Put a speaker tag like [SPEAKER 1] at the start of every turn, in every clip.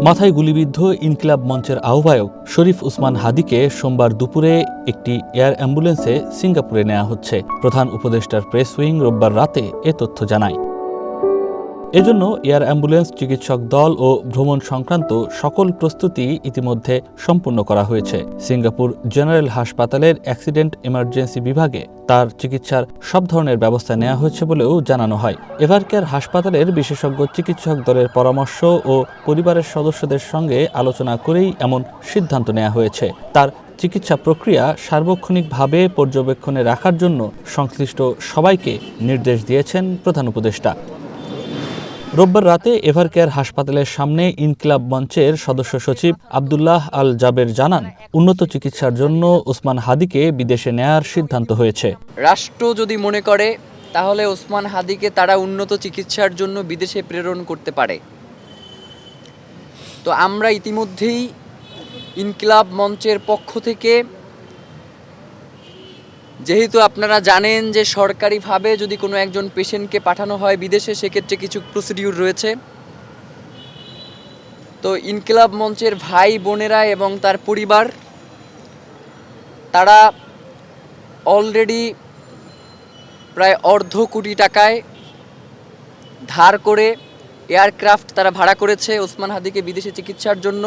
[SPEAKER 1] মাথায় গুলিবিদ্ধ ইনকিলাব মঞ্চের আহ্বায়ক শরীফ উসমান হাদিকে সোমবার দুপুরে একটি এয়ার অ্যাম্বুলেন্সে সিঙ্গাপুরে নেওয়া হচ্ছে। প্রধান উপদেষ্টার প্রেস উইং রোববার রাতে এ তথ্য জানায়। এজন্য এয়ার অ্যাম্বুলেন্স, চিকিৎসক দল ও ভ্রমণ সংক্রান্ত সকল প্রস্তুতি ইতিমধ্যে সম্পূর্ণ করা হয়েছে। সিঙ্গাপুর জেনারেল হাসপাতালের অ্যাক্সিডেন্ট ইমার্জেন্সি বিভাগে তার চিকিৎসার সব ধরনের ব্যবস্থা নেওয়া হয়েছে বলেও জানানো হয়। এভারকেয়ার হাসপাতালের বিশেষজ্ঞ চিকিৎসক দলের পরামর্শ ও পরিবারের সদস্যদের সঙ্গে আলোচনা করেই এমন সিদ্ধান্ত নেওয়া হয়েছে। তার চিকিৎসা প্রক্রিয়া সার্বক্ষণিকভাবে পর্যবেক্ষণে রাখার জন্য সংশ্লিষ্ট সবাইকে নির্দেশ দিয়েছেন প্রধান উপদেষ্টা। রোববার রাতে এভারকেয়ার হাসপাতালের সামনে ইনকিলাব মঞ্চের সদস্য সচিব আব্দুল্লাহ আল জাবের জানান, উন্নত চিকিৎসার জন্য ওসমান হাদিকে বিদেশে নেয়ার সিদ্ধান্ত হয়েছে।
[SPEAKER 2] রাষ্ট্র যদি মনে করে তাহলে ওসমান হাদিকে তারা উন্নত চিকিৎসার জন্য বিদেশে প্রেরণ করতে পারে। তো আমরা ইতিমধ্যেই ইনকিলাব মঞ্চের পক্ষ থেকে, যেহেতু আপনারা জানেন যে সরকারিভাবে যদি কোনো একজন পেশেন্টকে পাঠানো হয় বিদেশে, সেক্ষেত্রে কিছু প্রসিডিউর রয়েছে। তো ইনকিলাব মঞ্চের ভাই বোনেরা এবং তার পরিবার তারা অলরেডি প্রায় $1.5 কোটি টাকায় ধার করে এয়ারক্রাফট তারা ভাড়া করেছে ওসমান হাদিকে বিদেশে চিকিৎসার জন্য।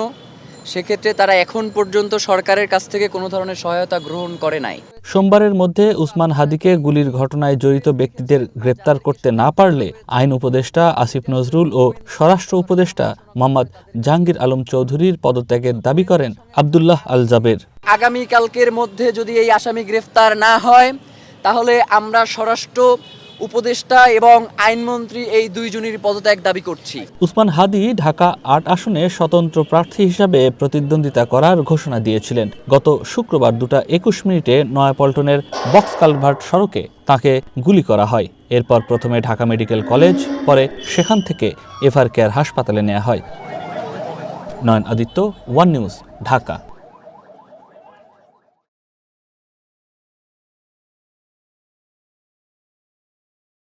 [SPEAKER 2] সেক্ষেত্রে তারা এখন পর্যন্ত সরকারের কাছ থেকে কোনো ধরনের সহায়তা গ্রহণ করে নাই।
[SPEAKER 1] সোমবারের মধ্যে উসমান হাদিকে গুলির ঘটনায় জড়িত ব্যক্তিদের গ্রেপ্তার করতে না পারলে আইন উপদেষ্টা আসিফ নজরুল ও স্বরাষ্ট্র উপদেষ্টা মোহাম্মদ জাহাঙ্গীর আলম চৌধুরীর পদত্যাগের দাবি করেন আব্দুল্লাহ আল জাবের।
[SPEAKER 2] আগামীকালকের মধ্যে যদি এই আসামি গ্রেফতার না হয় তাহলে আমরা স্বরাষ্ট্র উপদেষ্টা এবং আইনমন্ত্রী এই দুইজনেরই পদত্যাগ দাবি করছি।
[SPEAKER 1] উসমান হাদি ঢাকা ৮ আসনে স্বতন্ত্র প্রার্থী হিসাবে প্রতিদ্বন্দ্বিতা করার ঘোষণা দিয়েছিলেন। গত শুক্রবার 2:21 নয়াপল্টনের বক্স কালভার্ট সড়কে তাকে গুলি করা হয়। এরপর প্রথমে ঢাকা মেডিকেল কলেজ, পরে সেখান থেকে এভারকেয়ার হাসপাতালে নেওয়া হয়। নয়ন আদিত্য, ওয়ান নিউজ, ঢাকা।